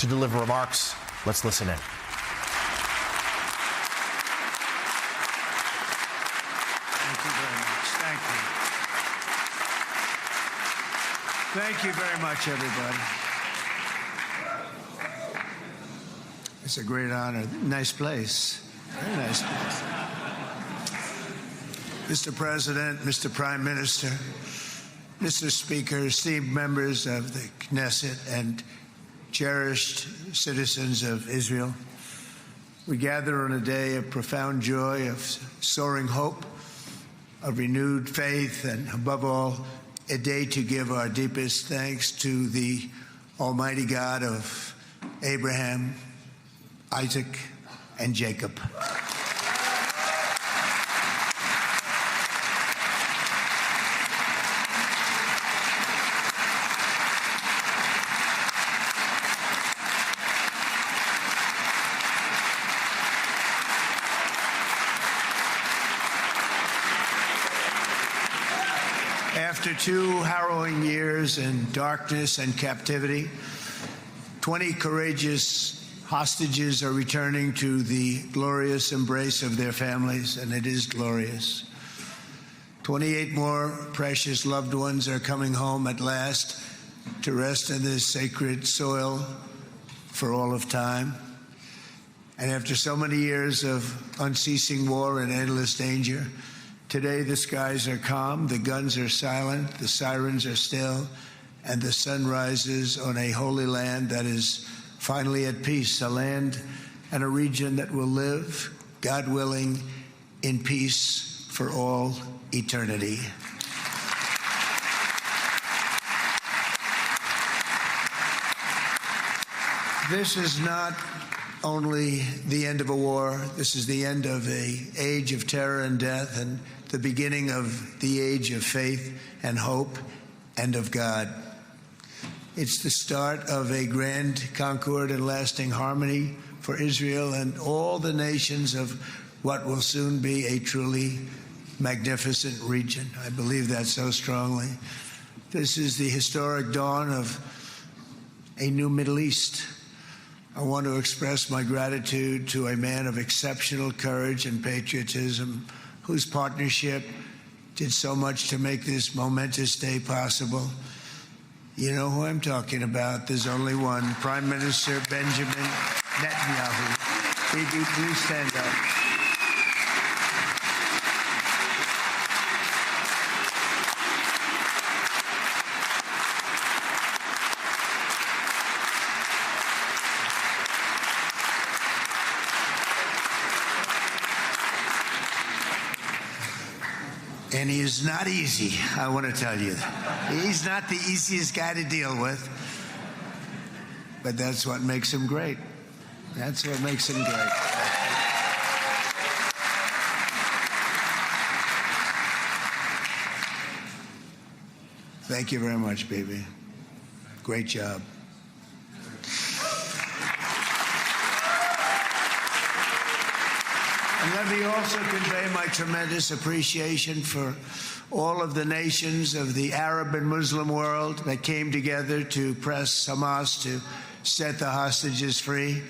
to deliver remarks. Let's listen in. Thank you very much. Thank you very much, everybody. It's a great honor. Nice place. Very nice place. Mr. President, Mr. Prime Minister, Mr. Speaker, esteemed members of the Knesset and cherished citizens of Israel, we gather on a day of profound joy, of soaring hope, of renewed faith, and above all, a day to give our deepest thanks to the Almighty God of Abraham, Isaac, and Jacob. After 2 harrowing years in darkness and captivity, 20 courageous hostages are returning to the glorious embrace of their families, and it is glorious. 28 more precious loved ones are coming home at last to rest in this sacred soil for all of time. And after so many years of unceasing war and endless danger, today the skies are calm, the guns are silent, the sirens are still, and the sun rises on a holy land that is finally at peace, a land and a region that will live, God willing, in peace for all eternity. This is not only the end of a war, this is the end of an age of terror and death, and the beginning of the age of faith and hope and of God. It's the start of a grand concord and lasting harmony for Israel and all the nations of what will soon be a truly magnificent region. I believe that so strongly. This is the historic dawn of a new Middle East. I want to express my gratitude to a man of exceptional courage and patriotism, whose partnership did so much to make this momentous day possible. You know who I'm talking about. There's only one, Prime Minister Benjamin Netanyahu. Bibi, please stand up. And he is not easy, I want to tell you. He's not the easiest guy to deal with, but that's what makes him great. That's what makes him great. Thank you very much, baby. Great job. And let me also convey my tremendous appreciation for all of the nations of the Arab and Muslim world that came together to press Hamas to set the hostages free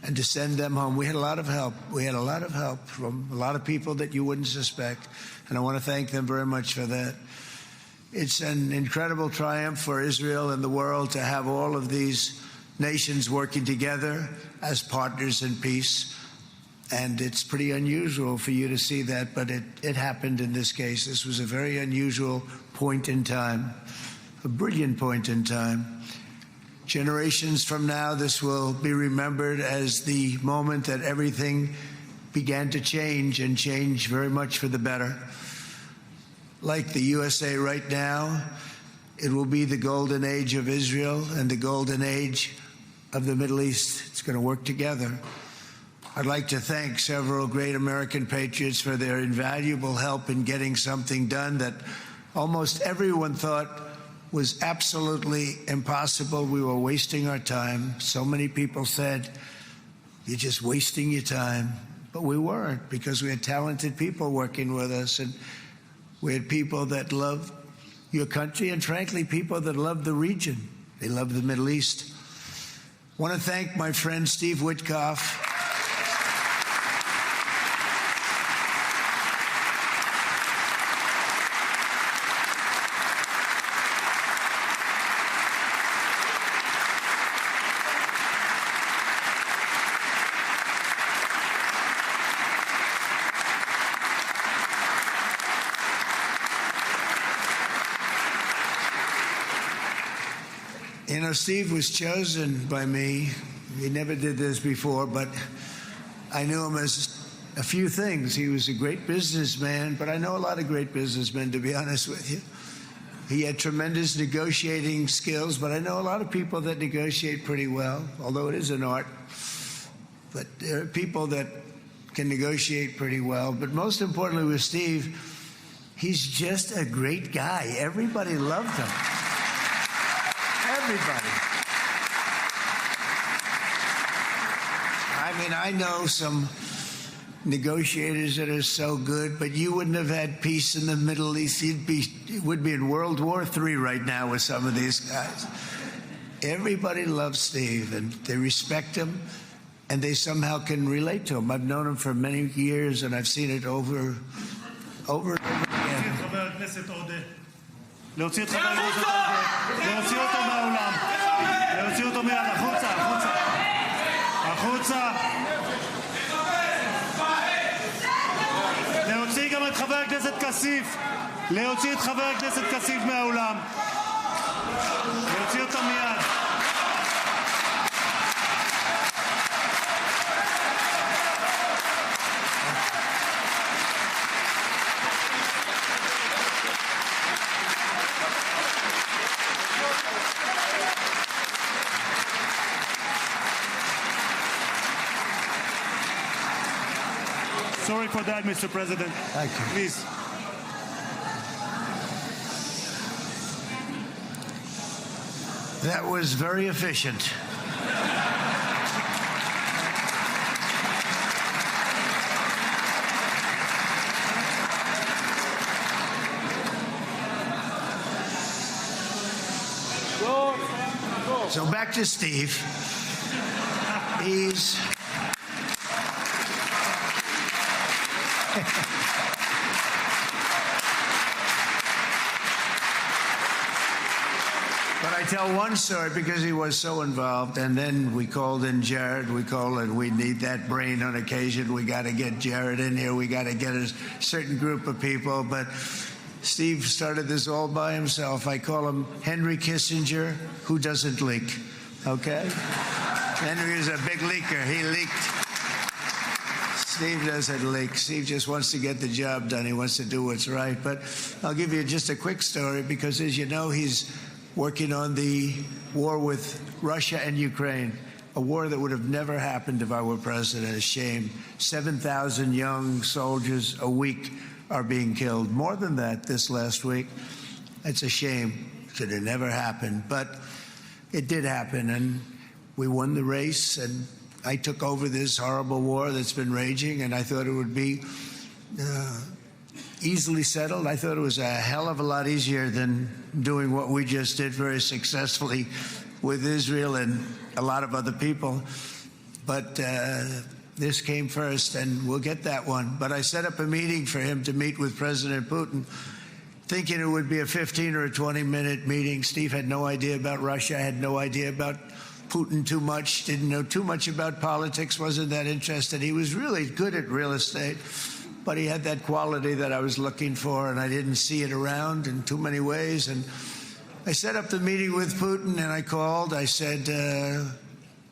and to send them home. We had a lot of help. We had a lot of help from a lot of people that you wouldn't suspect, and I want to thank them very much for that. It's an incredible triumph for Israel and the world to have all of these nations working together as partners in peace. And it's pretty unusual for you to see that, but it happened in this case. This was a very unusual point in time, a brilliant point in time. Generations from now, this will be remembered as the moment that everything began to change, and change very much for the better. Like the USA right now, it will be the golden age of Israel and the golden age of the Middle East. It's going to work together. I'd like to thank several great American patriots for their invaluable help in getting something done that almost everyone thought was absolutely impossible. We were wasting our time. So many people said, "You're just wasting your time." But we weren't, because we had talented people working with us, and we had people that loved your country, and frankly, people that loved the region. They loved the Middle East. want to thank my friend Steve Witkoff. You know, Steve was chosen by me. He never did this before, but I knew him as a few things. He was a great businessman, but I know a lot of great businessmen, to be honest with you. He had tremendous negotiating skills, but I know a lot of people that negotiate pretty well, although it is an art. But there are people that can negotiate pretty well. But most importantly with Steve, he's just a great guy. Everybody loved him. Everybody. I mean, I know some negotiators that are so good, but you wouldn't have had peace in the Middle East. You would be in World War III right now with some of these guys. Everybody loves Steve, and they respect him, and they somehow can relate to him. I've known him for many years, and I've seen it over and over again. להוציא את חבר הכנסת עודה, להוציא אותו מהאולם, להוציא אותו מיד, החוצה, החוצה, החוצה. להוציא גם את חבר הכנסת כסיף, להוציא את חבר הכנסת כסיף מהאולם, להוציא אותו מיד. Sorry for that, Mr. President. Thank you. Please. That was very efficient. So back to Steve. He's But I tell one story because he was so involved, and then we called in Jared. We need that brain on occasion. We got to get Jared in here. We got to get a certain group of people. But Steve started this all by himself. I call him Henry Kissinger, who doesn't leak. Okay? Henry is a big leaker. He leaked. Steve doesn't leak. Steve just wants to get the job done. He wants to do what's right. But I'll give you just a quick story because, as you know, he's working on the war with Russia and Ukraine, a war that would have never happened if I were president. A shame. 7,000 young soldiers a week are being killed. More than that this last week. It's a shame. It should have never happened. But it did happen, and we won the race, and I took over this horrible war that's been raging, and I thought it would be easily settled. I thought it was a hell of a lot easier than doing what we just did very successfully with Israel and a lot of other people. But this came first, and we'll get that one. But I set up a meeting for him to meet with President Putin, thinking it would be a 15 or a 20-minute meeting. Steve had no idea about Russia, had no idea about Putin too much, didn't know too much about politics, wasn't that interested. He was really good at real estate, but he had that quality that I was looking for, and I didn't see it around in too many ways. And I set up the meeting with Putin, and I called. I said,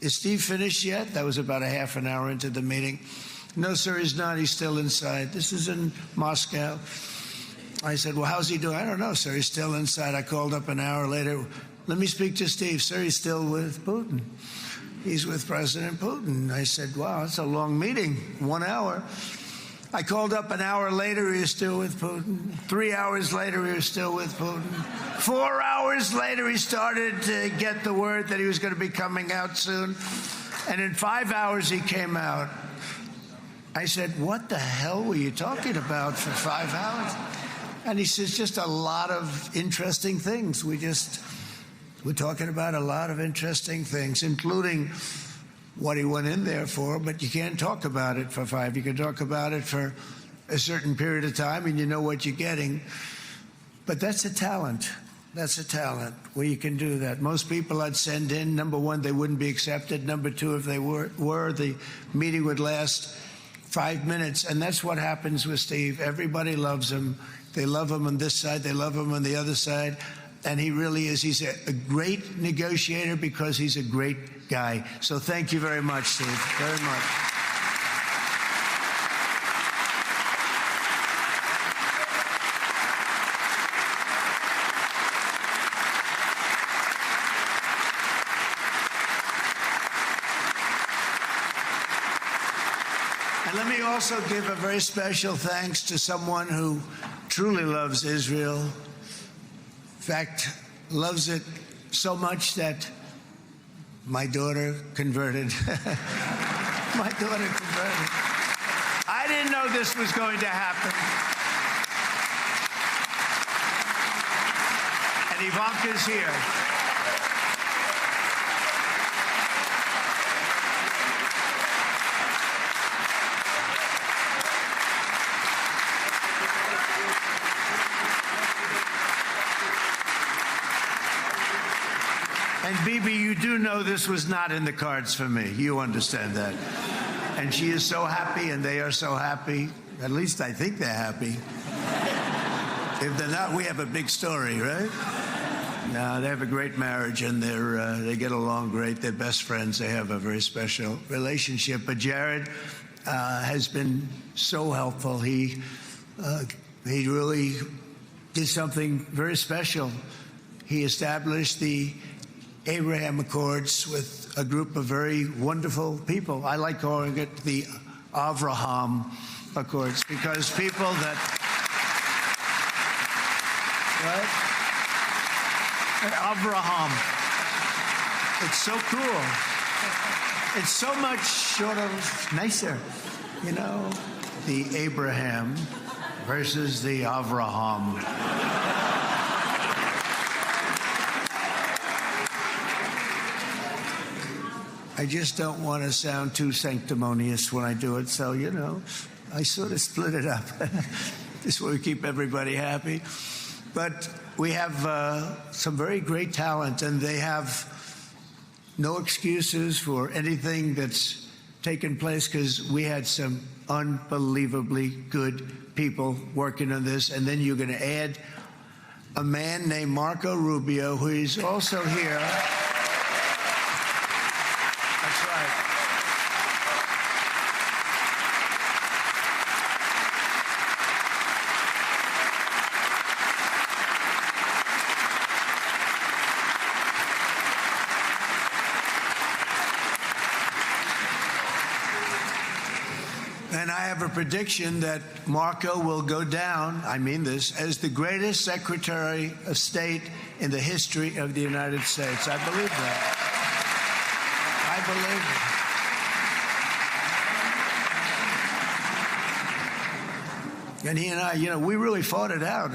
is Steve finished yet? That was about a half an hour into the meeting. No, sir, he's not. He's still inside. This is in Moscow. I said, well, how's he doing? I don't know, sir. He's still inside. I called up an hour later. Let me speak to Steve. Sir, he's still with Putin. He's with President Putin. I said, wow, that's a long meeting, 1 hour. I called up an hour later, he was still with Putin. 3 hours later, he was still with Putin. 4 hours later, he started to get the word that he was going to be coming out soon. And in 5 hours, he came out. I said, what the hell were you talking about for 5 hours? And he says, just a lot of interesting things. We just we're talking about a lot of interesting things, including what he went in there for, but you can't talk about it for 5. You can talk about it for a certain period of time and you know what you're getting. But that's a talent. That's a talent where you can do that. Most people I'd send in, number one, they wouldn't be accepted. Number two, if they were, the meeting would last 5 minutes. And that's what happens with Steve. Everybody loves him. They love him on this side. They love him on the other side. And he really is. He's a great negotiator because he's a great guy. So thank you very much, Steve. Very much. And let me also give a very special thanks to someone who truly loves Israel. In fact, loves it so much that my daughter converted. My daughter converted. I didn't know this was going to happen. And Ivanka's here. And Bibi, you do know this was not in the cards for me. You understand that. And she is so happy, and they are so happy. At least I think they're happy. If they're not, we have a big story, right? No, they have a great marriage, and they get along great. They're best friends. They have a very special relationship. But Jared has been so helpful. He really did something very special. He established the Abraham Accords with a group of very wonderful people. I like calling it the Avraham Accords because people that, right? Avraham. It's so cool. It's so much sort of nicer, you know, the Abraham versus the Avraham. I just don't want to sound too sanctimonious when I do it, so, you know, I sort of split it up. This way we keep everybody happy. But we have some very great talent, and they have no excuses for anything that's taken place because we had some unbelievably good people working on this. And then you're going to add a man named Marco Rubio, who is also here. And I have a prediction that Marco will go down, I mean this, as the greatest Secretary of State in the history of the United States. I believe that. I believe it. And he and I, you know, we really fought it out.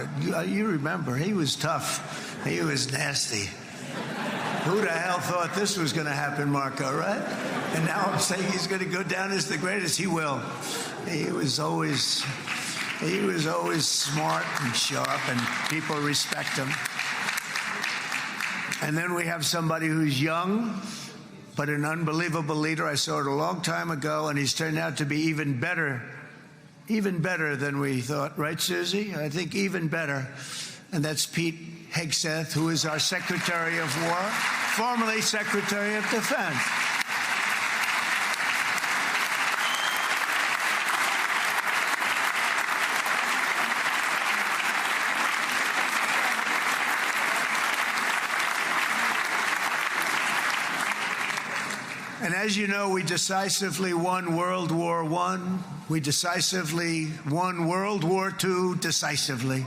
You remember, he was tough. He was nasty. Who the hell thought this was going to happen, Marco, right? And now I'm saying he's going to go down as the greatest. He will. He was always smart and sharp, and people respect him. And then we have somebody who's young, but an unbelievable leader. I saw it a long time ago, and he's turned out to be even better than we thought. Right, Susie? I think even better. And that's Pete Hegseth, who is our Secretary of War, formerly Secretary of Defense. And as you know, we decisively won World War I. We decisively won World War II decisively.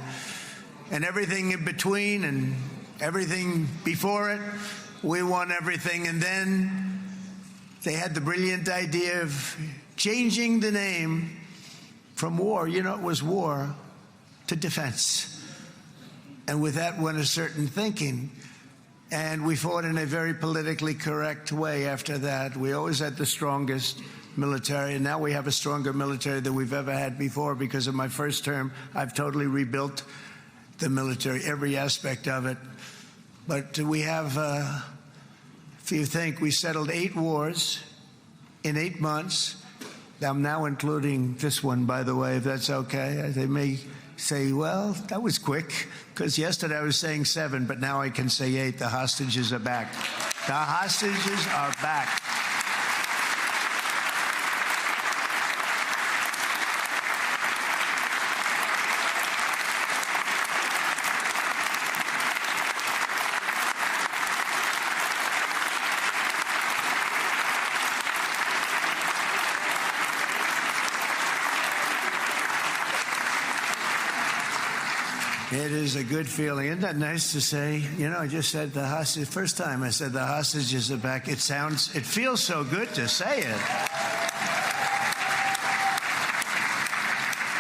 And everything in between and everything before it, we won everything. And then they had the brilliant idea of changing the name from war, you know, it was war, to defense. And with that went a certain thinking. And we fought in a very politically correct way after that. We always had the strongest military, and now we have a stronger military than we've ever had before. Because of my first term, I've totally rebuilt the military, every aspect of it. But we have, if you think, we settled 8 wars in 8 months. I'm now including this one, by the way, if that's okay. They may say, well, that was quick, because yesterday I was saying 7, but now I can say 8. The hostages are back. The hostages are back. It is a good feeling. Isn't that nice to say? You know, I just said the hostage. First time I said the hostages are back. It feels so good to say it.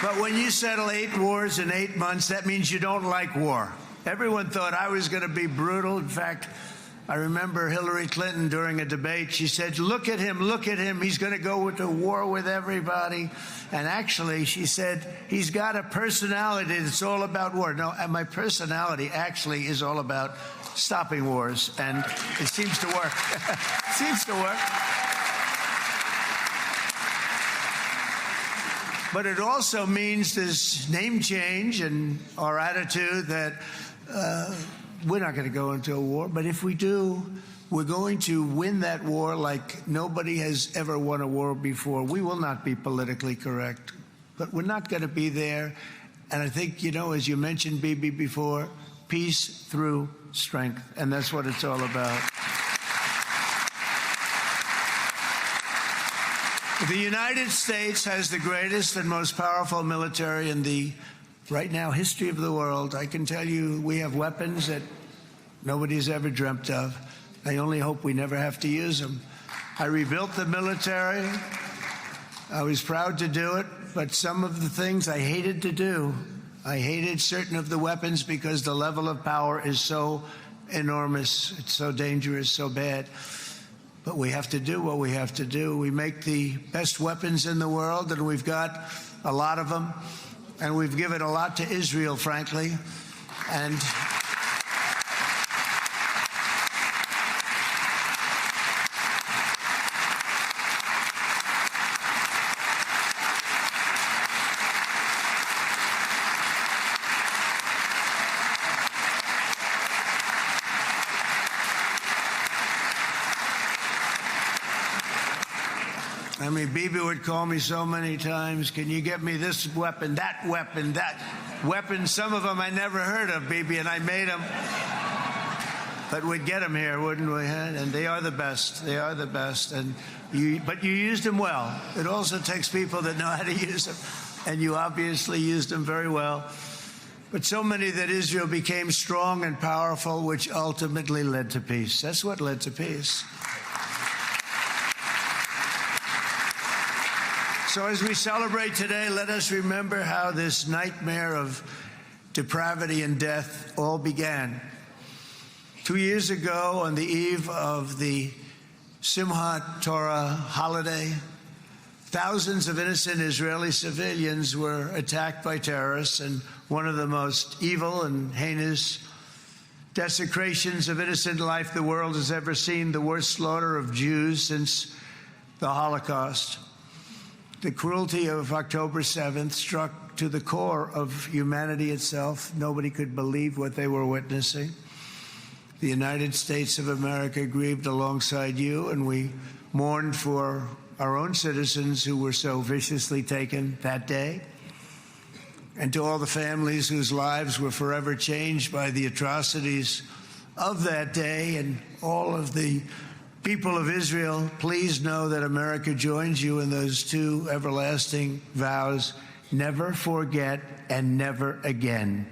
But when you settle 8 wars in 8 months, that means you don't like war. Everyone thought I was going to be brutal. In fact, I remember Hillary Clinton during a debate, she said, look at him, he's going to go to war with everybody. And actually, she said, he's got a personality that's all about war. No, and my personality actually is all about stopping wars, and it seems to work. It seems to work. But it also means this name change and our attitude that we're not going to go into a war, but if we do, we're going to win that war like nobody has ever won a war before. We will not be politically correct, but we're not going to be there. And I think, you know, as you mentioned, Bibi, before, peace through strength, and that's what it's all about. The United States has the greatest and most powerful military in the right now history of the world. I can tell you we have weapons that nobody's ever dreamt of. I only hope we never have to use them. I rebuilt the military. I was proud to do it, but some of the things I hated to do. I hated certain of the weapons because the level of power is so enormous. It's so dangerous, so bad. But we have to do what we have to do. We make the best weapons in the world, and we've got a lot of them. And we've given a lot to Israel, frankly. And I mean, Bibi would call me so many times, can you get me this weapon, that weapon, that weapon? Some of them I never heard of, Bibi, and I made them. But we'd get them here, wouldn't we? And they are the best. They are the best. But you used them well. It also takes people that know how to use them. And you obviously used them very well. But so many that Israel became strong and powerful, which ultimately led to peace. That's what led to peace. So as we celebrate today, let us remember how this nightmare of depravity and death all began. 2 years ago, on the eve of the Simchat Torah holiday, thousands of innocent Israeli civilians were attacked by terrorists, and one of the most evil and heinous desecrations of innocent life the world has ever seen, the worst slaughter of Jews since the Holocaust. The cruelty of October 7th struck to the core of humanity itself. Nobody could believe what they were witnessing. The United States of America grieved alongside you, and we mourned for our own citizens who were so viciously taken that day. And to all the families whose lives were forever changed by the atrocities of that day, and all of the people of Israel, please know that America joins you in those 2 everlasting vows: never forget and never again.